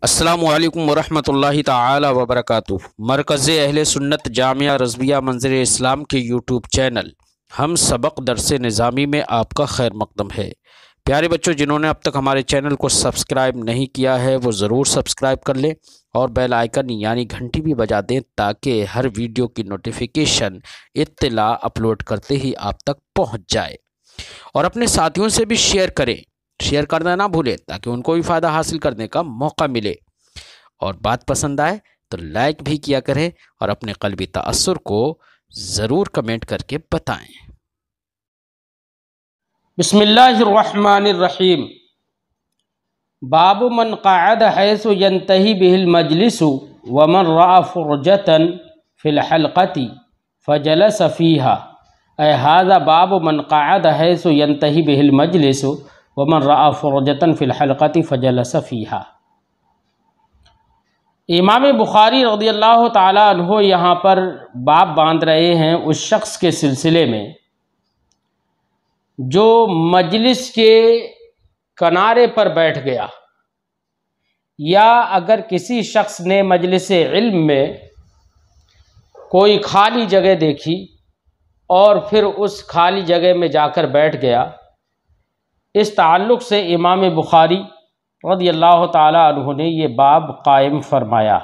السلام علیکم ورحمۃ اللہ تعالی وبرکاتہ۔ مرکز اہل سنت جامعہ رضویہ منظر اسلام کے یوٹیوب چینل ہم سبق درس نظامی میں آپ کا خیر مقدم ہے۔ پیارے بچوں، جنہوں نے اب تک ہمارے چینل کو سبسکرائب نہیں کیا ہے وہ ضرور سبسکرائب کر لیں اور بیل آئیکن یعنی گھنٹی بھی بجا دیں تاکہ ہر ویڈیو کی نوٹیفیکیشن اطلاع اپلوڈ کرتے ہی آپ تک پہنچ جائے، اور اپنے ساتھیوں سے بھی شیئر کرنا نہ بھولیں تاکہ ان کو بھی فائدہ حاصل کرنے کا موقع ملے، اور بات پسند آئے تو لائک بھی کیا کریں اور اپنے قلبی تأثر کو ضرور کمنٹ کر کے بتائیں۔ بسم اللہ الرحمن الرحیم۔ باب من قعد حیث ینتہی به المجلس ومن رأى فرجة في الحلقة فجلس فيها، اے هذا باب من قعد حیث ینتہی به المجلس ومن رأى فرجة في الحلقة فجلس فيها۔ امام بخاری رضی اللہ تعالی عنہ یہاں پر باب باندھ رہے ہیں اس شخص کے سلسلے میں جو مجلس کے کنارے پر بیٹھ گیا، یا اگر کسی شخص نے مجلس علم میں کوئی خالی جگہ دیکھی اور پھر اس خالی جگہ میں جا کر بیٹھ گیا، اس تعلق سے امام بخاری رضی اللہ تعالی عنہ نے یہ باب قائم فرمایا۔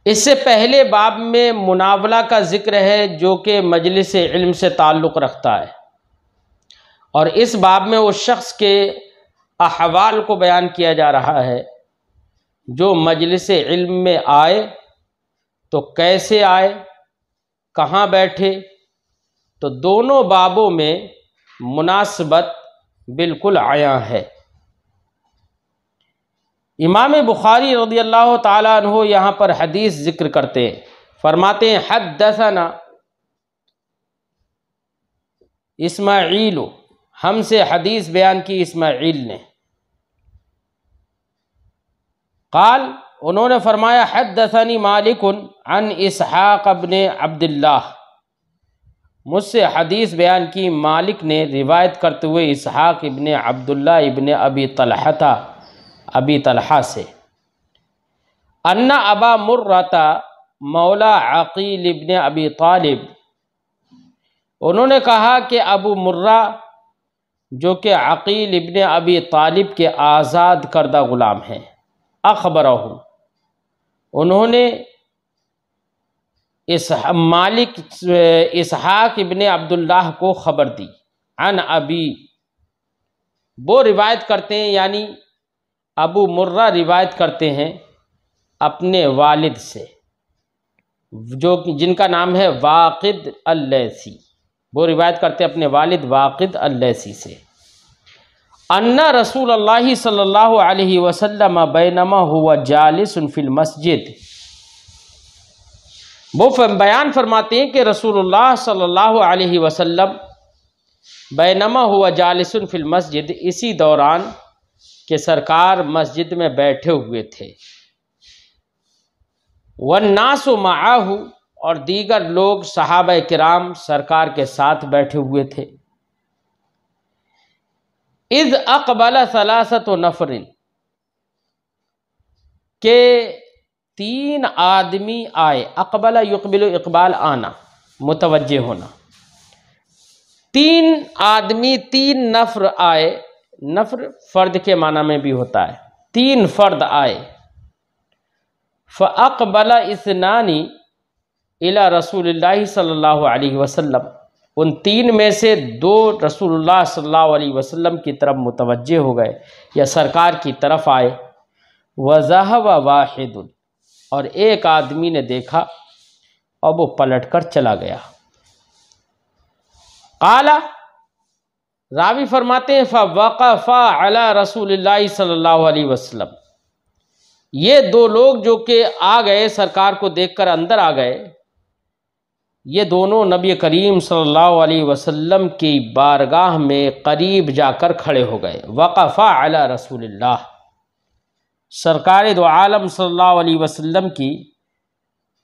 اس سے پہلے باب میں مناولہ کا ذکر ہے جو کہ مجلس علم سے تعلق رکھتا ہے، اور اس باب میں اس شخص کے احوال کو بیان کیا جا رہا ہے جو مجلس علم میں آئے تو کیسے آئے، کہاں بیٹھے، تو دونوں بابوں میں مناسبت بالکل عیاں ہے۔ امام بخاری رضی اللہ تعالی عنہ یہاں پر حدیث ذکر کرتے ہیں، فرماتے ہیں حدثنا اسماعیل، ہم سے حدیث بیان کی اسماعیل نے، قال، انہوں نے فرمایا حدثنی مالک عن اسحاق ابن عبداللہ، مجھ سے حدیث بیان کی مالک نے روایت کرتے ہوئے اسحاق ابن عبداللہ ابن ابی طلحہ سے، ان ابا مرۃ مولا عقیل ابن ابی طالب، انہوں نے کہا کہ ابو مرہ جو کہ عقیل ابن ابی طالب کے آزاد کردہ غلام ہیں، اخبرہ، انہوں نے مالک اسحاق ابن عبداللہ کو خبر دی، عن ابی، وہ روایت کرتے ہیں یعنی ابو مرہ روایت کرتے ہیں اپنے والد سے جن کا نام ہے واقد اللیثی، وہ روایت کرتے ہیں اپنے والد واقد اللیثی سے، ان رسول اللہ صلی اللہ علیہ وسلم بینما ہوا جالس فی المسجد، وہ بیان فرماتے ہیں کہ رسول اللہ صلی اللہ علیہ وسلم بینما ہوا جالس فی المسجد، اسی دوران کہ سرکار مسجد میں بیٹھے ہوئے تھے، والناس معہ، اور دیگر لوگ صحابہ کرام سرکار کے ساتھ بیٹھے ہوئے تھے، اذ اقبل ثلاثۃ نفر، کہ 3 آدمی آئے، اقبل یقبل اقبال آنا، متوجہ ہونا، 3 آدمی 3 نفر آئے، نفر فرد کے معنی میں بھی ہوتا ہے، 3 فرد آئے، فاقبل اثنان الی رسول اللہ صلی اللہ علیہ وسلم، ان 3 میں سے 2 رسول اللہ صلی اللہ علیہ وسلم کی طرف متوجہ ہو گئے یا سرکار کی طرف آئے، وذهب واحد، اور ایک آدمی نے دیکھا اور وہ پلٹ کر چلا گیا، قال، راوی فرماتے ہیں فوقف علی رسول اللہ صلی اللہ علیہ وسلم، یہ 2 لوگ جو کہ آ گئے سرکار کو دیکھ کر اندر آ گئے، یہ دونوں نبی کریم صلی اللہ علیہ وسلم کی بارگاہ میں قریب جا کر کھڑے ہو گئے، وقف علی رسول اللہ، سرکار دو عالم صلی اللہ علیہ وسلم کی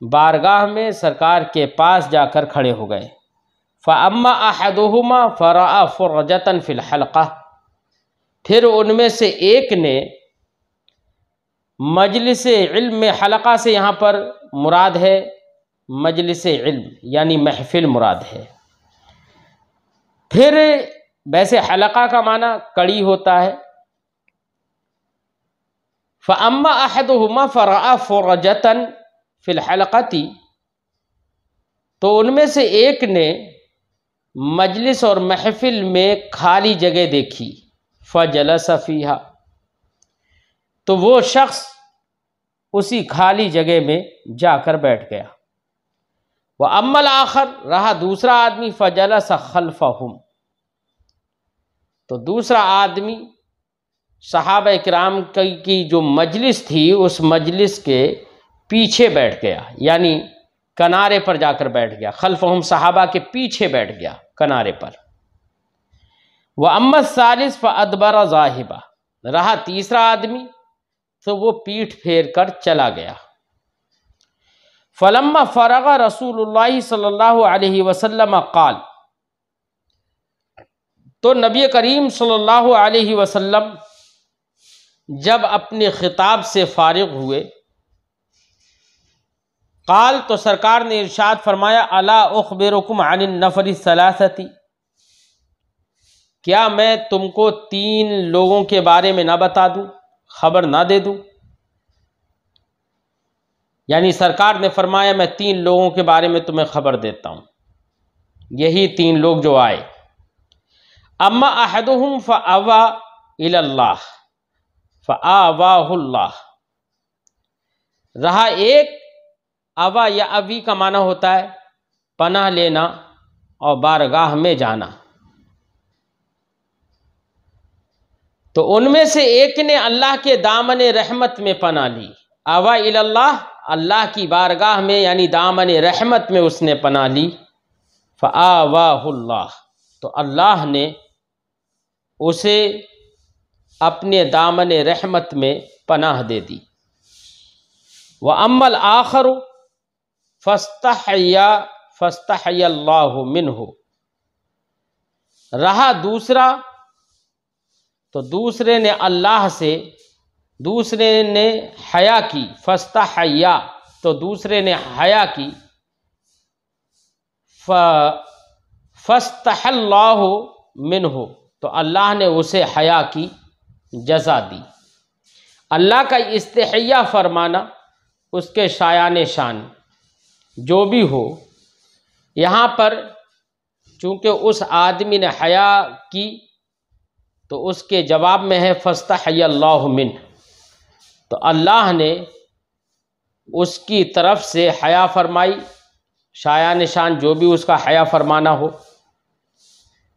بارگاہ میں سرکار کے پاس جا کر کھڑے ہو گئے، فاما احدہما فرأى فرجة فی الحلقہ، پھر ان میں سے ایک نے مجلس علم میں حلقہ سے یہاں پر مراد ہے مجلس علم، یعنی محفل مراد ہے۔ پھر ویسے حلقہ کا معنی کڑی ہوتا ہے۔ فَأَمَّا أَحَدُهُمَا فَرَأَى فُرَجَةً فِي الْحَلَقَةِ، تو ان میں سے ایک نے مجلس اور محفل میں خالی جگہ دیکھی، فَجَلَسَ فِيهَا، تو وہ شخص اسی خالی جگہ میں جا کر بیٹھ گیا۔ وَأَمَّا الْآخَرُ، رہا دوسرا آدمی، فَجَلَسَ خَلْفَهُمْ، تو دوسرا آدمی صحابہ اکرام کی جو مجلس تھی اس مجلس کے پیچھے بیٹھ گیا، یعنی کنارے پر جا کر بیٹھ گیا، خلفہم صحابہ کے پیچھے بیٹھ گیا کنارے پر۔ وَأَمَّا الثَّالِثُ فَأَدْبَرَ ذَاهِبًا، رہا تیسرا آدمی تو وہ پیٹھ پھیر کر چلا گیا۔ فَلَمَّا فَرَغَ رسول اللہ صلی اللہ علیہ وسلم قال، تو نبی کریم صلی اللہ علیہ وسلم جب اپنے خطاب سے فارغ ہوئے، قال، تو سرکار نے ارشاد فرمایا، الا اخبرکم عن النفر الثلاثۃ، کیا میں تم کو 3 لوگوں کے بارے میں نہ بتا دوں، خبر نہ دے دوں؟ یعنی سرکار نے فرمایا میں 3 لوگوں کے بارے میں تمہیں خبر دیتا ہوں، یہی 3 لوگ جو آئے۔ اما احدہم فآوی الی اللہ فآواہ اللہ، رہا ایک، آوا یا اوی کا معنی ہوتا ہے پناہ لینا اور بارگاہ میں جانا، تو ان میں سے ایک نے اللہ کے دامن رحمت میں پناہ لی، آوا الی اللہ، اللہ کی بارگاہ میں یعنی دامن رحمت میں اس نے پناہ لی، فآواہ اللہ، تو اللہ نے اسے اپنے دامن رحمت میں پناہ دے دی۔ وَأَمَّا الْآخَرُ فَاسْتَحْيَا اللَّهُ مِنْهُ، رہا دوسرا تو دوسرے نے اللہ سے، دوسرے نے حیا کی، فَاسْتَحْيَا، تو دوسرے نے حیا کی، فَاسْتَحَى اللَّهُ مِنْهُ، تو اللہ نے اسے حیا کی جزا دی۔ اللہ کا استحیا فرمانا اس کے شایان شان جو بھی ہو، یہاں پر چونکہ اس آدمی نے حیا کی تو اس کے جواب میں ہے فاستحی اللہ منہ، تو اللہ نے اس کی طرف سے حیا فرمائی، شایان شان جو بھی اس کا حیا فرمانا ہو،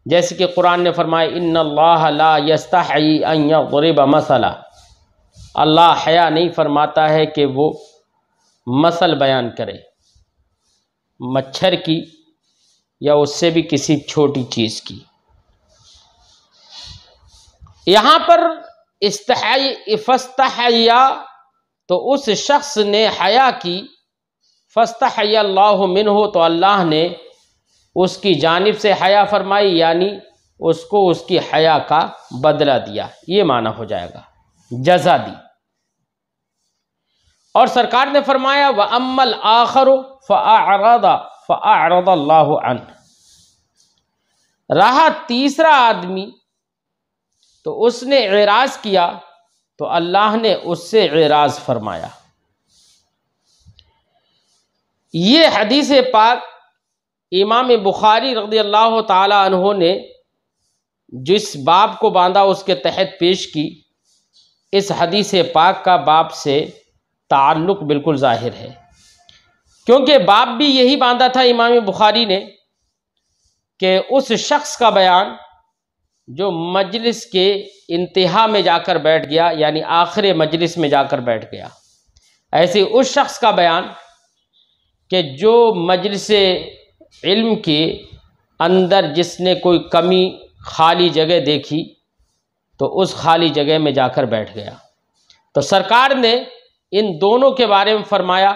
جیسے کہ قرآن نے فرمایا ان اللہ لا یستحی ان یضرب مثلا، اللہ حیا نہیں فرماتا ہے کہ وہ مثل بیان کرے مچھر کی یا اس سے بھی کسی چھوٹی چیز کی۔ یہاں پر فاستحیا تو اس شخص نے حیا کی، فاستحی اللہ منہ تو اللہ نے اس کی جانب سے حیا فرمائی، یعنی اس کو اس کی حیا کا بدلہ دیا، یہ معنی ہو جائے گا، جزا دی۔ اور سرکار نے فرمایا وَأَمَّا الْآخَرُ فَأَعْرَضَ اللَّهُ عَنْهُ، رہا تیسرا آدمی تو اس نے اعراض کیا تو اللہ نے اس سے اعراض فرمایا۔ یہ حدیث پاک امام بخاری رضی اللہ تعالی عنہ نے جس باب کو باندھا اس کے تحت پیش کی، اس حدیث پاک کا باب سے تعلق بالکل ظاہر ہے، کیونکہ باب بھی یہی باندھا تھا امام بخاری نے کہ اس شخص کا بیان جو مجلس کے انتہا میں جا کر بیٹھ گیا، یعنی آخر مجلس میں جا کر بیٹھ گیا، ایسے اس شخص کا بیان کہ جو مجلس علم کے اندر جس نے کوئی کمی خالی جگہ دیکھی تو اس خالی جگہ میں جا کر بیٹھ گیا۔ تو سرکار نے ان دونوں کے بارے میں فرمایا،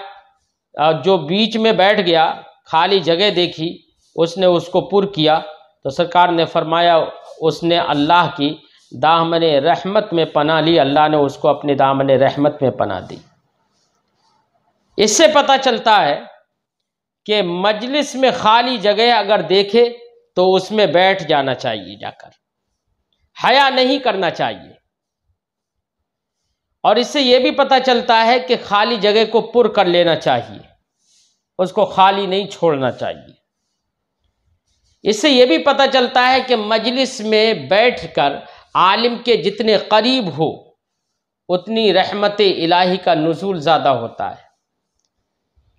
جو بیچ میں بیٹھ گیا، خالی جگہ دیکھی، اس نے اس کو پر کیا، تو سرکار نے فرمایا اس نے اللہ کی دامن رحمت میں پناہ لی، اللہ نے اس کو اپنے دامن رحمت میں پناہ دی۔ اس سے پتہ چلتا ہے کہ مجلس میں خالی جگہ اگر دیکھے تو اس میں بیٹھ جانا چاہیے، جا کر حیا نہیں کرنا چاہیے۔ اور اس سے یہ بھی پتہ چلتا ہے کہ خالی جگہ کو پر کر لینا چاہیے، اس کو خالی نہیں چھوڑنا چاہیے۔ اس سے یہ بھی پتہ چلتا ہے کہ مجلس میں بیٹھ کر عالم کے جتنے قریب ہو اتنی رحمت الہی کا نزول زیادہ ہوتا ہے،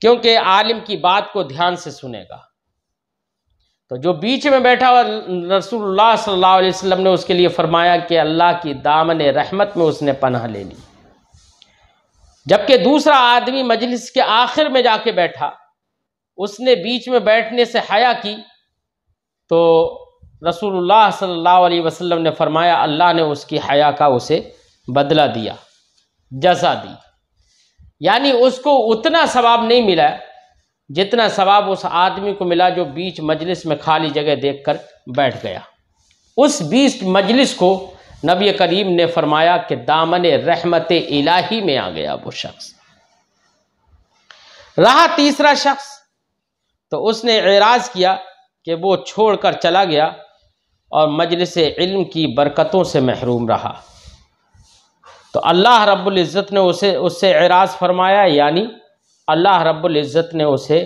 کیونکہ عالم کی بات کو دھیان سے سنے گا۔ تو جو بیچ میں بیٹھا ہوا رسول اللہ صلی اللہ علیہ وسلم نے اس کے لیے فرمایا کہ اللہ کی دامن رحمت میں اس نے پناہ لے لی، جبکہ دوسرا آدمی مجلس کے آخر میں جا کے بیٹھا، اس نے بیچ میں بیٹھنے سے حیا کی، تو رسول اللہ صلی اللہ علیہ وسلم نے فرمایا اللہ نے اس کی حیا کا اسے بدلہ دیا، جزا دی، یعنی اس کو اتنا ثواب نہیں ملا جتنا ثواب اس آدمی کو ملا جو بیچ مجلس میں خالی جگہ دیکھ کر بیٹھ گیا۔ اس بیچ مجلس کو نبی کریم نے فرمایا کہ دامن رحمت الہی میں آ گیا وہ شخص۔ رہا تیسرا شخص، تو اس نے اعراض کیا کہ وہ چھوڑ کر چلا گیا اور مجلس علم کی برکتوں سے محروم رہا، تو اللہ رب العزت نے اس سے اعراض فرمایا، یعنی اللہ رب العزت نے اسے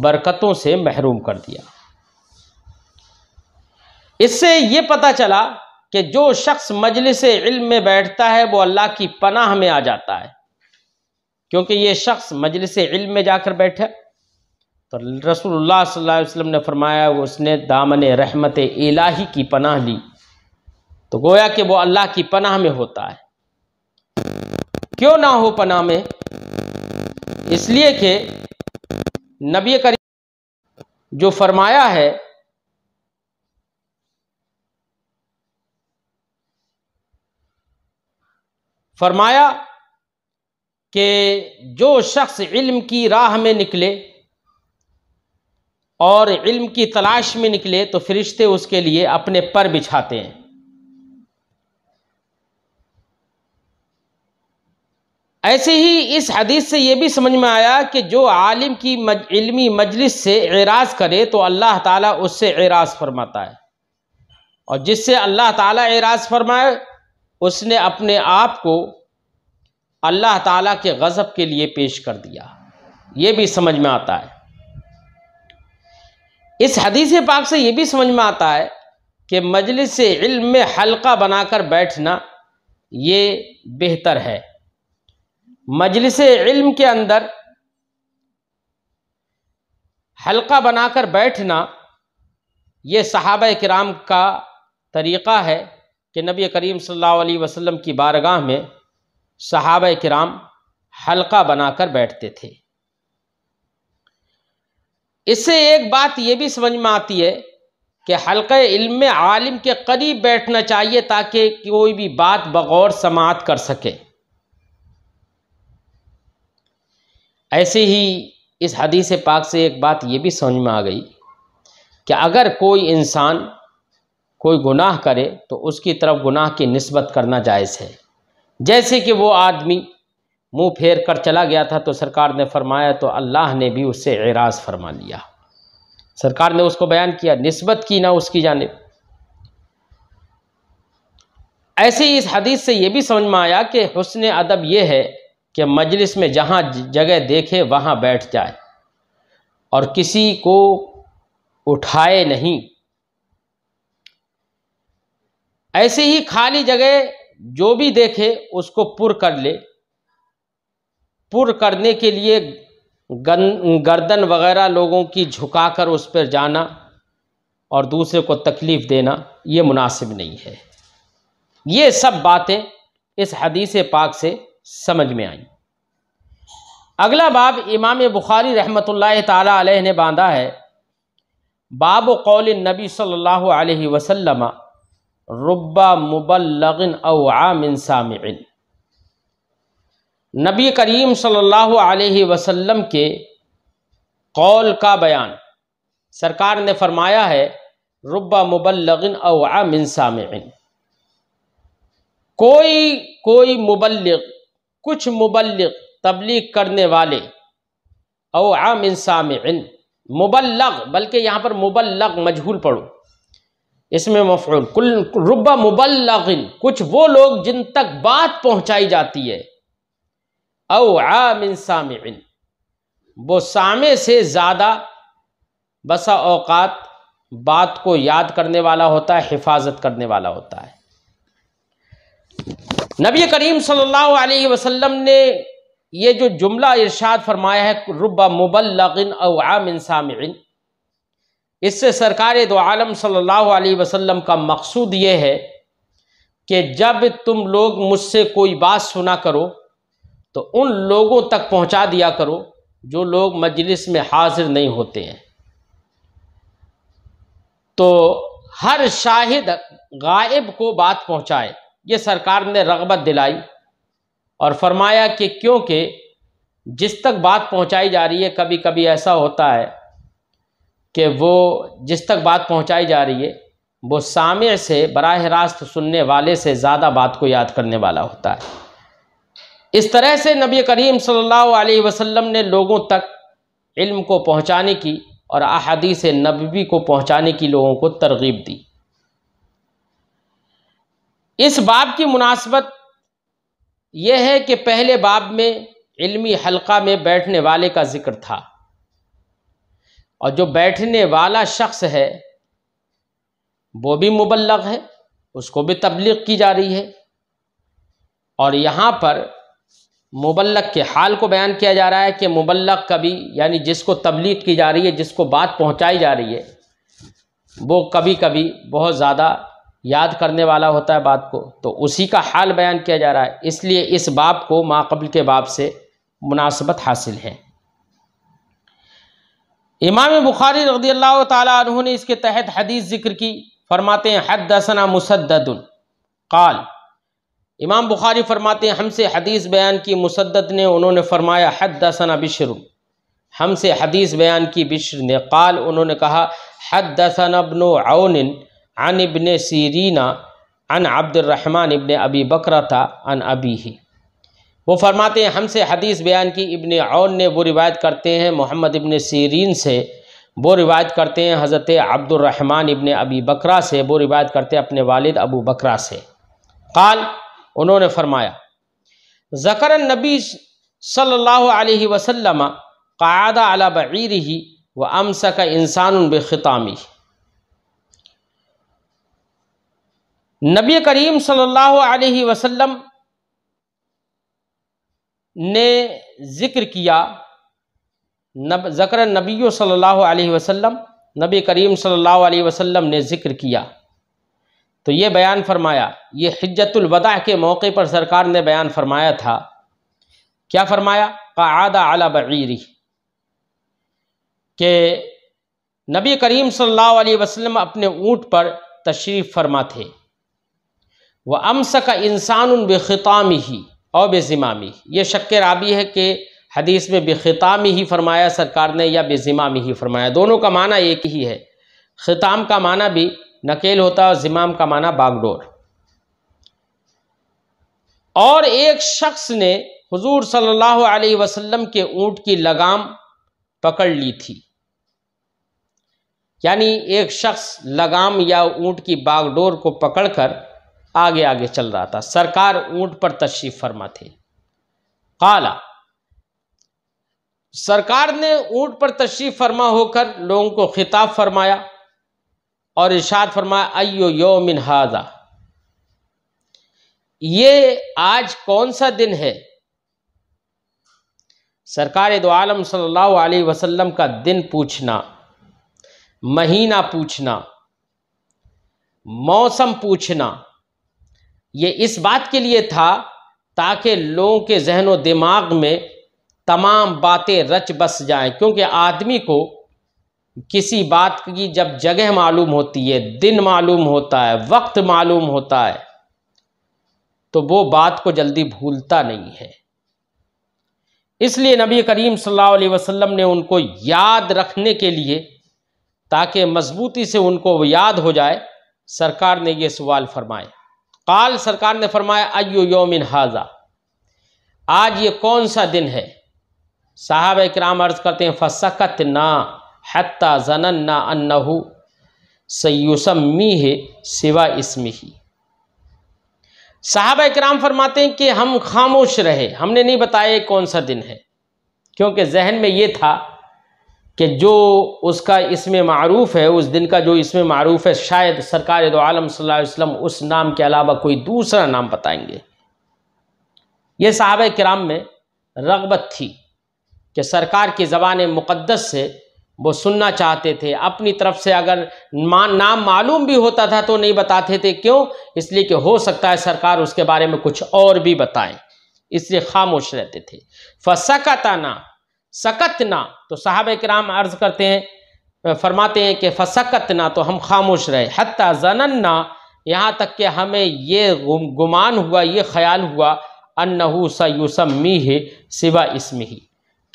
برکتوں سے محروم کر دیا۔ اس سے یہ پتہ چلا کہ جو شخص مجلس علم میں بیٹھتا ہے وہ اللہ کی پناہ میں آ جاتا ہے، کیونکہ یہ شخص مجلس علم میں جا کر بیٹھا، تو رسول اللہ صلی اللہ علیہ وسلم نے فرمایا اس نے دامن رحمت الہی کی پناہ لی، تو گویا کہ وہ اللہ کی پناہ میں ہوتا ہے۔ کیوں نہ ہو پناہ میں؟ اس لیے کہ نبی کریم جو فرمایا ہے کہ جو شخص علم کی راہ میں نکلے اور علم کی تلاش میں نکلے تو فرشتے اس کے لیے اپنے پر بچھاتے ہیں۔ ایسے ہی اس حدیث سے یہ بھی سمجھ میں آیا کہ جو عالم کی علمی مجلس سے اعراض کرے تو اللہ تعالیٰ اس سے اعراض فرماتا ہے، اور جس سے اللہ تعالیٰ اعراض فرمائے اس نے اپنے آپ کو اللہ تعالیٰ کے غضب کے لیے پیش کر دیا، یہ بھی سمجھ میں آتا ہے۔ اس حدیث پاک سے یہ بھی سمجھ میں آتا ہے کہ مجلس علم میں حلقہ بنا کر بیٹھنا یہ بہتر ہے۔ مجلس علم کے اندر حلقہ بنا کر بیٹھنا یہ صحابہ کرام کا طریقہ ہے کہ نبی کریم صلی اللہ علیہ وسلم کی بارگاہ میں صحابہ کرام حلقہ بنا کر بیٹھتے تھے۔ اس سے ایک بات یہ بھی سمجھ میں آتی ہے کہ حلقہ علم میں عالم کے قریب بیٹھنا چاہیے تاکہ کوئی بھی بات بغور سماعت کر سکے۔ ایسے ہی اس حدیث پاک سے ایک بات یہ بھی سمجھ میں آ گئی کہ اگر کوئی انسان کوئی گناہ کرے تو اس کی طرف گناہ کی نسبت کرنا جائز ہے، جیسے کہ وہ آدمی منہ پھیر کر چلا گیا تھا تو سرکار نے فرمایا تو اللہ نے بھی اس سے اعراض فرما لیا، سرکار نے اس کو بیان کیا، نسبت کی نہ اس کی جانب۔ ایسے ہی اس حدیث سے یہ بھی سمجھ میں آیا کہ حسن ادب یہ ہے کہ مجلس میں جہاں جگہ دیکھے وہاں بیٹھ جائے اور کسی کو اٹھائے نہیں۔ ایسے ہی خالی جگہ جو بھی دیکھے اس کو پر کر لے، پر کرنے کے لیے گردن وغیرہ لوگوں کی جھکا کر اس پر جانا اور دوسرے کو تکلیف دینا یہ مناسب نہیں ہے۔ یہ سب باتیں اس حدیث پاک سے سمجھ میں آئیں۔ اگلا باب امام بخاری رحمۃ اللہ تعالی علیہ نے باندھا ہے، باب قول النبی صلی اللہ علیہ وسلم رب مبلغ او عام سامع۔ نبی کریم صلی اللہ علیہ وسلم کے قول کا بیان۔ سرکار نے فرمایا ہے رب مبلغ او عام سامع، کوئی مبلغ، کچھ مبلغ تبلیغ کرنے والے، او عام سامع، مبلغ، بلکہ یہاں پر مبلغ مجہول پڑھو، اس میں مفعول، کل رب مبلغ، کچھ وہ لوگ جن تک بات پہنچائی جاتی ہے، او عام سامع، وہ سامع سے زیادہ بسا اوقات بات کو یاد کرنے والا ہوتا ہے، حفاظت کرنے والا ہوتا ہے۔ نبی کریم صلی اللہ علیہ وسلم نے یہ جو جملہ ارشاد فرمایا ہے رب مبلغ او عام سامع، اس سے سرکار دو عالم صلی اللہ علیہ وسلم کا مقصود یہ ہے کہ جب تم لوگ مجھ سے کوئی بات سنا کرو تو ان لوگوں تک پہنچا دیا کرو جو لوگ مجلس میں حاضر نہیں ہوتے ہیں۔ تو ہر شاہد غائب کو بات پہنچائے، یہ سرکار نے رغبت دلائی اور فرمایا کہ کیونکہ جس تک بات پہنچائی جا رہی ہے، کبھی کبھی ایسا ہوتا ہے کہ وہ جس تک بات پہنچائی جا رہی ہے وہ سامع سے، براہ راست سننے والے سے زیادہ بات کو یاد کرنے والا ہوتا ہے۔ اس طرح سے نبی کریم صلی اللہ علیہ وسلم نے لوگوں تک علم کو پہنچانے کی اور احادیث نبوی کو پہنچانے کی لوگوں کو ترغیب دی۔ اس باب کی مناسبت یہ ہے کہ پہلے باب میں علمی حلقہ میں بیٹھنے والے کا ذکر تھا، اور جو بیٹھنے والا شخص ہے وہ بھی مبلغ ہے، اس کو بھی تبلیغ کی جا رہی ہے، اور یہاں پر مبلغ کے حال کو بیان کیا جا رہا ہے کہ مبلغ کبھی، یعنی جس کو تبلیغ کی جا رہی ہے، جس کو بات پہنچائی جا رہی ہے، وہ کبھی کبھی بہت زیادہ یاد کرنے والا ہوتا ہے بات کو، تو اسی کا حال بیان کیا جا رہا ہے، اس لیے اس باب کو ما قبل کے باب سے مناسبت حاصل ہے۔ امام بخاری رضی اللہ تعالی عنہ نے اس کے تحت حدیث ذکر کی، فرماتے ہیں حدثنا مسدد قال، امام بخاری فرماتے ہیں ہم سے حدیث بیان کی مسدد نے، انہوں نے فرمایا حدثنا بشر، ہم سے حدیث بیان کی بشر نے، قال، انہوں نے کہا حدثنا ابن عون عن ابن سیرین عن عبد الرحمن ابن ابی بکرۃ عن ابیہ، وہ فرماتے ہیں ہم سے حدیث بیان کی ابن عون نے، وہ روایت کرتے ہیں محمد ابن سیرین سے، وہ روایت کرتے ہیں حضرت عبد الرحمن ابن ابی بکرہ سے، وہ روایت کرتے ہیں اپنے والد ابو بکرہ سے، قال، انہوں نے فرمایا ذکر النبی صلی اللہ علیہ وسلم قعد علی بعیرہ وامسک انسان بخطامہ، نبی کریم صلی اللہ علیہ وسلم نے ذکر کیا، ذکر النبی صلی اللہ علیہ وسلم، نبی کریم صلی اللہ علیہ وسلم نے ذکر کیا، تو یہ بیان فرمایا، یہ حجۃ الوداع کے موقع پر سرکار نے بیان فرمایا تھا، کیا فرمایا؟ قعد علی بعیرہ، کہ نبی کریم صلی اللہ علیہ وسلم اپنے اونٹ پر تشریف فرما تھے، وَأَمْسَكَ إِنسَانٌ بِخِطَامِهِ اور بِزِمَامِهِ، یہ شک راوی ہے کہ حدیث میں بِخِطَامِهِ فرمایا سرکار نے یا بِزِمَامِهِ فرمایا، دونوں کا معنی ایک ہی ہے، خطام کا معنی بھی نکیل ہوتا ہے اور زمام کا معنی باگڈور۔ اور ایک شخص نے حضور صلی اللہ علیہ وسلم کے اونٹ کی لگام پکڑ لی تھی، یعنی ایک شخص لگام یا اونٹ کی باگڈور کو پکڑ کر آگے آگے چل رہا تھا، سرکار اونٹ پر تشریف فرما تھے، قال، سرکار نے اونٹ پر تشریف فرما ہو کر لوگوں کو خطاب فرمایا اور ارشاد فرمایا ایو یوم ھذا، یہ آج کون سا دن ہے؟ سرکار دو عالم صلی اللہ علیہ وسلم کا دن پوچھنا، مہینہ پوچھنا، موسم پوچھنا، یہ اس بات کے لیے تھا تاکہ لوگوں کے ذہن و دماغ میں تمام باتیں رچ بس جائیں، کیونکہ آدمی کو کسی بات کی جب جگہ معلوم ہوتی ہے، دن معلوم ہوتا ہے، وقت معلوم ہوتا ہے، تو وہ بات کو جلدی بھولتا نہیں ہے۔ اس لیے نبی کریم صلی اللہ علیہ وسلم نے ان کو یاد رکھنے کے لیے، تاکہ مضبوطی سے ان کو یاد ہو جائے، سرکار نے یہ سوال فرمائے، قال سرکار نے فرمایا ایو یوم ھذا، آج یہ کون سا دن ہے؟ صحابہ کرام عرض کرتے ہیں فسکتنا حتی ظننا انہ سیسمیہ سوا اسمہ، صحابہ کرام فرماتے ہیں کہ ہم خاموش رہے، ہم نے نہیں بتایا کون سا دن ہے، کیونکہ ذہن میں یہ تھا کہ جو اس کا اسم معروف ہے، اس دن کا جو اسم معروف ہے، شاید سرکار دو عالم صلی اللہ علیہ وسلم اس نام کے علاوہ کوئی دوسرا نام بتائیں گے۔ یہ صحابہ کرام میں رغبت تھی کہ سرکار کی زبان مقدس سے وہ سننا چاہتے تھے، اپنی طرف سے اگر نام معلوم بھی ہوتا تھا تو نہیں بتاتے تھے، کیوں؟ اس لیے کہ ہو سکتا ہے سرکار اس کے بارے میں کچھ اور بھی بتائیں، اس لیے خاموش رہتے تھے۔ فسکتنا، سکتنا، تو صحابہ کرام عرض کرتے ہیں، فرماتے ہیں کہ فسکتنا، تو ہم خاموش رہے، حتی ظننا، یہاں تک کہ ہمیں یہ گمان ہوا، یہ خیال ہوا، انہ سیسمیہ سوا اسمہ،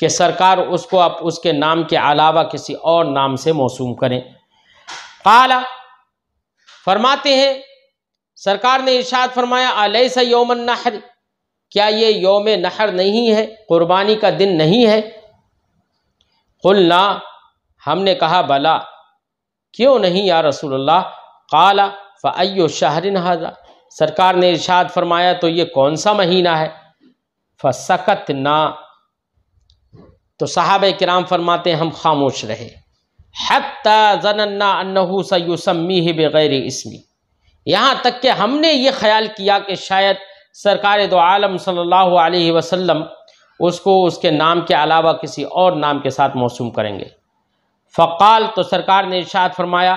کہ سرکار اس کو اب اس کے نام کے علاوہ کسی اور نام سے موسوم کریں۔ قال، فرماتے ہیں سرکار نے ارشاد فرمایا الیس یوم النحر، کیا یہ یوم نحر نہیں ہے، قربانی کا دن نہیں ہے؟ قلنا، ہم نے کہا بلا، کیوں نہیں یا رسول اللہ؟ قال فأی شہر ھذا، سرکار نے ارشاد فرمایا تو یہ کون سا مہینہ ہے؟ فسکتنا، تو صحابہ کرام فرماتے ہیں ہم خاموش رہے، حتی ظننا انہ سیسمیہ بغیر اسمی، یہاں تک کہ ہم نے یہ خیال کیا کہ شاید سرکار دو عالم صلی اللہ علیہ وسلم اس کو اس کے نام کے علاوہ کسی اور نام کے ساتھ موسوم کریں گے۔ فقال، تو سرکار نے ارشاد فرمایا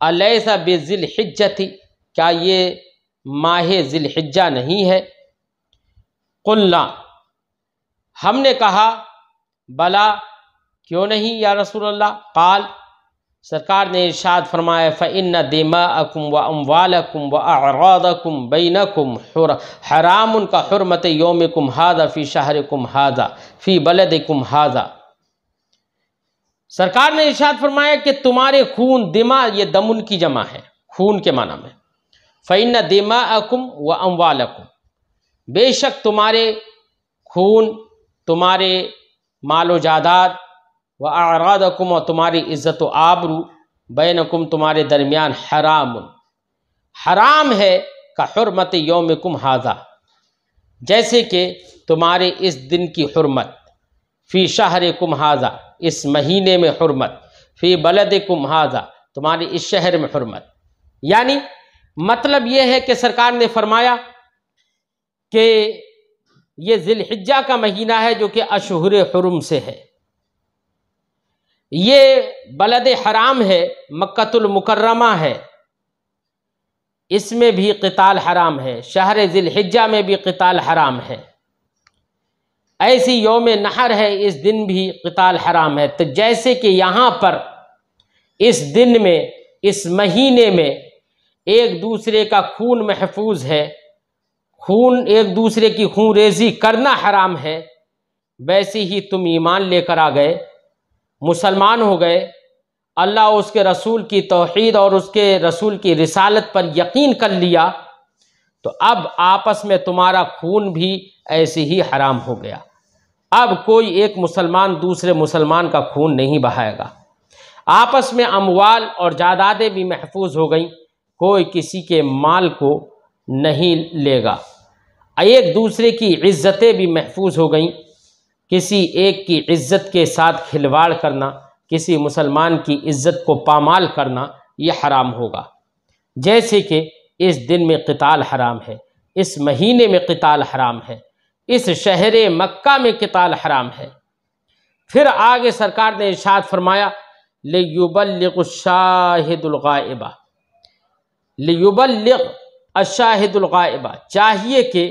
الیس بذی الحجۃ، کیا یہ ماہ ذی الحجہ نہیں ہے؟ قلنا، ہم نے کہا بلا، کیوں نہیں یا رسول اللہ؟ قال، سرکار نے ارشاد فرمایا فإن دماءکم واموالکم واعراضکم بینکم حرام کحرمت یومکم ھذا فی شہرکم ھذا فی بلدکم ھذا، سرکار نے ارشاد فرمایا کہ تمہارے خون، دماء یہ دمن کی جمع ہے، خون کے معنی میں، فإن دماءکم واموالکم، بے شک تمہارے خون، تمہارے مال و جائیداد، واعراضکم، اور تمہاری عزت و آبرو، بینکم، تمہارے درمیان، حرام، حرام ہے، کحرمت یومکم ھذا، جیسے کہ تمہارے اس دن کی حرمت، فی شہرکم ھذا، اس مہینے میں حرمت، فی بلدکم ھذا، تمہارے اس شہر میں حرمت۔ یعنی مطلب یہ ہے کہ سرکار نے فرمایا کہ یہ ذی الحجہ کا مہینہ ہے جو کہ اشہر حرم سے ہے، یہ بلد حرام ہے، مکۃ المکرمہ ہے، اس میں بھی قتال حرام ہے، شہر ذی الحجہ میں بھی قتال حرام ہے، ایسی یوم نحر ہے، اس دن بھی قتال حرام ہے۔ تو جیسے کہ یہاں پر اس دن میں، اس مہینے میں ایک دوسرے کا خون محفوظ ہے، خون، ایک دوسرے کی خون ریزی کرنا حرام ہے، ویسے ہی تم ایمان لے کر آ گئے، مسلمان ہو گئے، اللہ اس کے رسول کی توحید اور اس کے رسول کی رسالت پر یقین کر لیا، تو اب آپس میں تمہارا خون بھی ایسے ہی حرام ہو گیا۔ اب کوئی ایک مسلمان دوسرے مسلمان کا خون نہیں بہائے گا، آپس میں اموال اور جائیدادیں بھی محفوظ ہو گئیں، کوئی کسی کے مال کو نہیں لے گا، ایک دوسرے کی عزتیں بھی محفوظ ہو گئیں، کسی ایک کی عزت کے ساتھ کھلواڑ کرنا، کسی مسلمان کی عزت کو پامال کرنا، یہ حرام ہوگا۔ جیسے کہ اس دن میں قتال حرام ہے، اس مہینے میں قتال حرام ہے، اس شہر مکہ میں قتال حرام ہے۔ پھر آگے سرکار نے ارشاد فرمایا لِيُبَلِّغُ الشَّاهِدُ الْغَائِبَ، لِيُبَلِّغ الشَّاهِدُ الْغَائِبَ، چاہیے کہ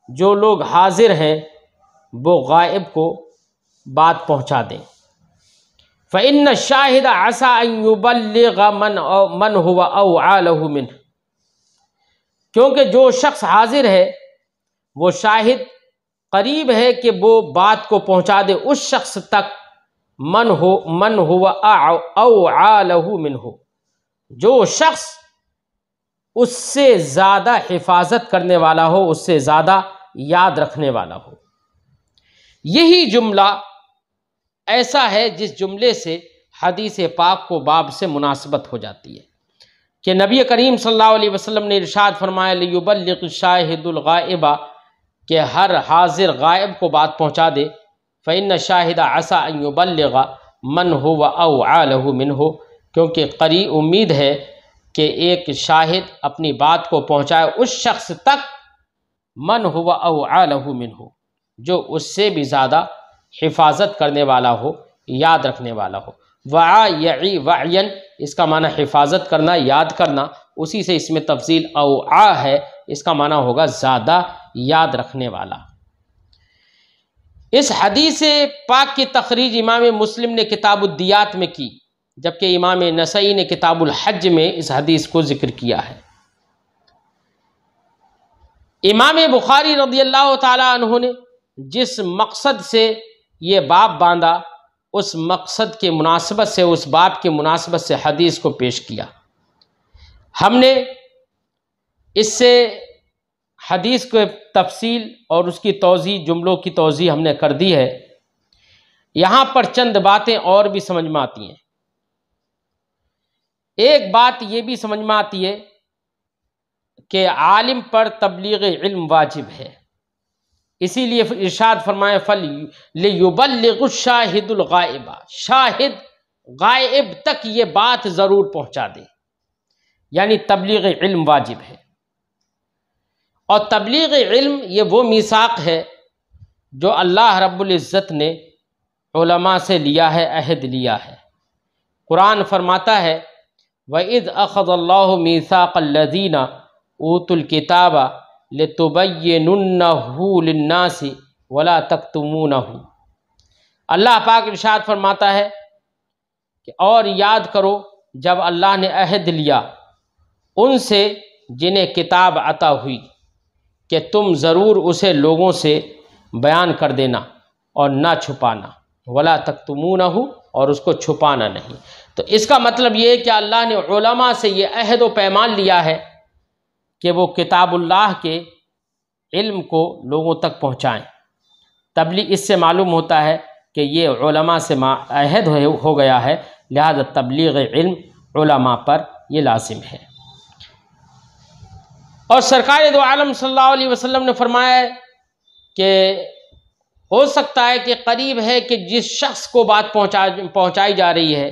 جو لوگ حاضر ہیں وہ غائب کو بات پہنچا دیں۔ فَإِنَّ الشَّاهِدَ عَسَىٰ أَن يُبَلِّغَ مَنْ هُوَ أَوْعَىٰ لَهُ مِنْهُ، کیونکہ جو شخص حاضر ہے وہ شاہد قریب ہے کہ وہ بات کو پہنچا دے اس شخص تک من هو أوعىٰ لَهُ مِنْهُ، جو شخص اس سے زیادہ حفاظت کرنے والا ہو، اس سے زیادہ یاد رکھنے والا ہو۔ یہی جملہ ایسا ہے جس جملے سے حدیث پاک کو باب سے مناسبت ہو جاتی ہے کہ نبی کریم صلی اللہ علیہ وسلم نے ارشاد فرمایا لیبلغ الشاہد الغائب، کہ ہر حاضر غائب کو بات پہنچا دے، فإن الشاہد عسى ان يبلغ من هو اوعى له منه، کیونکہ قریب امید ہے کہ ایک شاہد اپنی بات کو پہنچائے اس شخص تک من هو اوعى له منه، جو اس سے بھی زیادہ حفاظت کرنے والا ہو، یاد رکھنے والا ہو۔ وعا یعی وعین، اس کا معنی حفاظت کرنا، یاد کرنا، اسی سے اس میں تفضیل اوعا ہے، اس کا معنی ہوگا زیادہ یاد رکھنے والا۔ اس حدیث پاک کی تخریج امام مسلم نے کتاب الدیات میں کی، جبکہ امام نسائی نے کتاب الحج میں اس حدیث کو ذکر کیا ہے۔ امام بخاری رضی اللہ تعالی عنہ نے جس مقصد سے یہ باب باندھا، اس مقصد کے مناسبت سے، اس باب کی مناسبت سے حدیث کو پیش کیا۔ ہم نے اس سے حدیث کو تفصیل اور اس کی توضیح، جملوں کی توضیح ہم نے کر دی ہے۔ یہاں پر چند باتیں اور بھی سمجھ میں آتی ہیں۔ ایک بات یہ بھی سمجھ میں آتی ہے کہ عالم پر تبلیغ علم واجب ہے، اسی لیے ارشاد فرمایا فَلْيُبَلِّغُ الشَّاهِدُ الْغَائِبَ، شاہد غائب تک یہ بات ضرور پہنچا دے، یعنی تبلیغ علم واجب ہے۔ اور تبلیغ علم یہ وہ میثاق ہے جو اللہ رب العزت نے علماء سے لیا ہے، عہد لیا ہے۔ قرآن فرماتا ہے وَإِذْ أَخَذَ اللَّهُ مِيثَاقَ الَّذِينَ أُوتُوا الْكِتَابَ لِتُبَيِّنُنَّهُ لِلنَّاسِ وَلَا تَكْتُمُونَهُ، اللہ پاک ارشاد فرماتا ہے کہ اور یاد کرو جب اللہ نے عہد لیا ان سے جنہیں کتاب عطا ہوئی کہ تم ضرور اسے لوگوں سے بیان کر دینا اور نہ چھپانا، وَلَا تَكْتُمُونَهُ، اور اس کو چھپانا نہیں۔ تو اس کا مطلب یہ ہے کہ اللہ نے علماء سے یہ عہد و پیمان لیا ہے کہ وہ کتاب اللہ کے علم کو لوگوں تک پہنچائیں۔ تبلیغ، اس سے معلوم ہوتا ہے کہ یہ علماء سے عہد ہو گیا ہے، لہذا تبلیغ علم علماء پر یہ لازم ہے۔ اور سرکار دو عالم صلی اللہ علیہ وسلم نے فرمایا ہے کہ ہو سکتا ہے کہ قریب ہے کہ جس شخص کو بات پہنچائی جا رہی ہے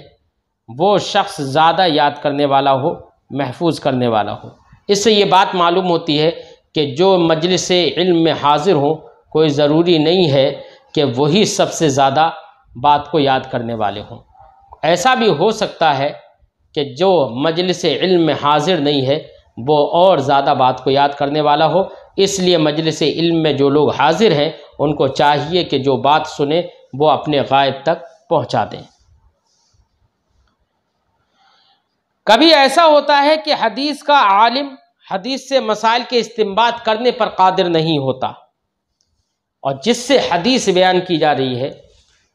وہ شخص زیادہ یاد کرنے والا ہو، محفوظ کرنے والا ہو۔ اس سے یہ بات معلوم ہوتی ہے کہ جو مجلس علم میں حاضر ہوں، کوئی ضروری نہیں ہے کہ وہی سب سے زیادہ بات کو یاد کرنے والے ہوں۔ ایسا بھی ہو سکتا ہے کہ جو مجلس علم میں حاضر نہیں ہے وہ اور زیادہ بات کو یاد کرنے والا ہو، اس لیے مجلس علم میں جو لوگ حاضر ہیں ان کو چاہیے کہ جو بات سنیں وہ اپنے غائب تک پہنچا دیں۔ کبھی ایسا ہوتا ہے کہ حدیث کا عالم حدیث سے مسائل کے استنباط کرنے پر قادر نہیں ہوتا، اور جس سے حدیث بیان کی جا رہی ہے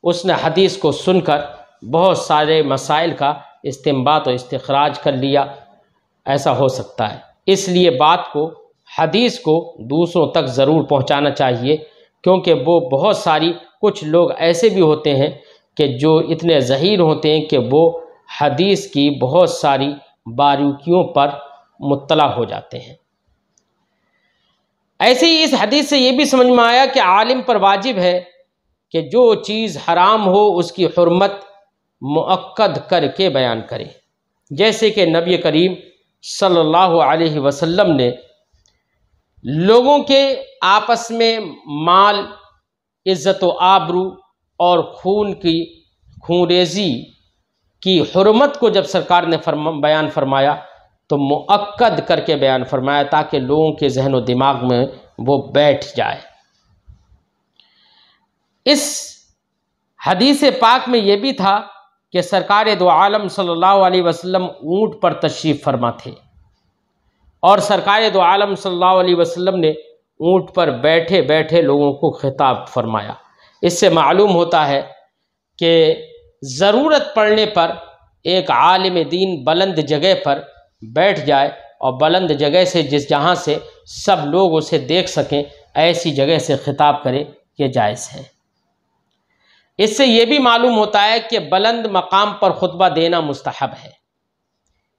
اس نے حدیث کو سن کر بہت سارے مسائل کا استنباط و استخراج کر لیا، ایسا ہو سکتا ہے۔ اس لیے بات کو، حدیث کو دوسروں تک ضرور پہنچانا چاہیے، کیونکہ وہ بہت ساری، کچھ لوگ ایسے بھی ہوتے ہیں کہ جو اتنے ظہیر ہوتے ہیں کہ وہ حدیث کی بہت ساری باریکیوں پر مطلع ہو جاتے ہیں۔ ایسے ہی اس حدیث سے یہ بھی سمجھ میں آیا کہ عالم پر واجب ہے کہ جو چیز حرام ہو اس کی حرمت مؤکد کر کے بیان کرے، جیسے کہ نبی کریم صلی اللہ علیہ وسلم نے لوگوں کے آپس میں مال، عزت و آبرو اور خون ریزی کی حرمت کو جب سرکار نے بیان فرمایا تو مؤکد کر کے بیان فرمایا تاکہ لوگوں کے ذہن و دماغ میں وہ بیٹھ جائے۔ اس حدیث پاک میں یہ بھی تھا کہ سرکار دو عالم صلی اللہ علیہ وسلم اونٹ پر تشریف فرما تھے، اور سرکار دو عالم صلی اللہ علیہ وسلم نے اونٹ پر بیٹھے بیٹھے لوگوں کو خطاب فرمایا۔ اس سے معلوم ہوتا ہے کہ ضرورت پڑنے پر ایک عالم دین بلند جگہ پر بیٹھ جائے اور بلند جگہ سے جہاں سے سب لوگ اسے دیکھ سکیں، ایسی جگہ سے خطاب کرے، یہ جائز ہے۔ اس سے یہ بھی معلوم ہوتا ہے کہ بلند مقام پر خطبہ دینا مستحب ہے،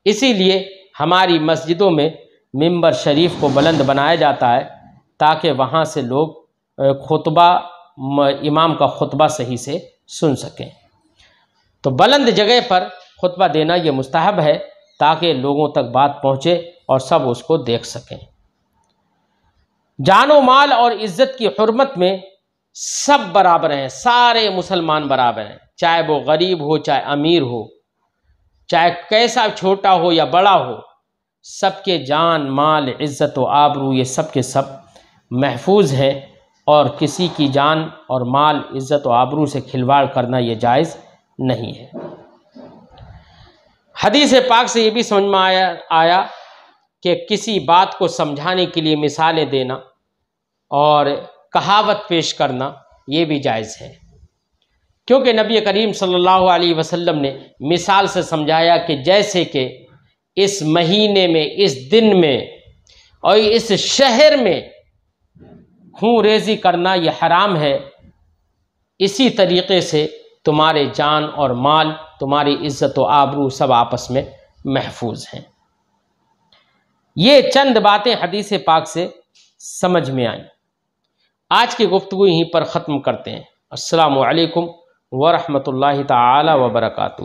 اسی لیے ہماری مسجدوں میں ممبر شریف کو بلند بنایا جاتا ہے تاکہ وہاں سے لوگ امام کا خطبہ صحیح سے سن سکیں۔ تو بلند جگہ پر خطبہ دینا یہ مستحب ہے تاکہ لوگوں تک بات پہنچے اور سب اس کو دیکھ سکیں۔ جان و مال اور عزت کی حرمت میں سب برابر ہیں، سارے مسلمان برابر ہیں، چاہے وہ غریب ہو، چاہے امیر ہو، چاہے کیسا چھوٹا ہو یا بڑا ہو، سب کے جان، مال، عزت و آبرو یہ سب کے سب محفوظ ہیں، اور کسی کی جان اور مال، عزت و آبرو سے کھلواڑ کرنا یہ جائز نہیں ہے۔ حدیث پاک سے یہ بھی سمجھ میں آیا کہ کسی بات کو سمجھانے کے لیے مثالیں دینا اور کہاوت پیش کرنا یہ بھی جائز ہے، کیونکہ نبی کریم صلی اللہ علیہ وسلم نے مثال سے سمجھایا کہ جیسے کہ اس مہینے میں، اس دن میں اور اس شہر میں خون ریزی کرنا یہ حرام ہے، اسی طریقے سے تمہارے جان اور مال، تمہاری عزت و آبرو سب آپس میں محفوظ ہیں۔ یہ چند باتیں حدیث پاک سے سمجھ میں آئیں۔ آج کی گفتگو یہیں پر ختم کرتے ہیں۔ السلام علیکم ورحمۃ اللہ تعالی وبرکاتہ۔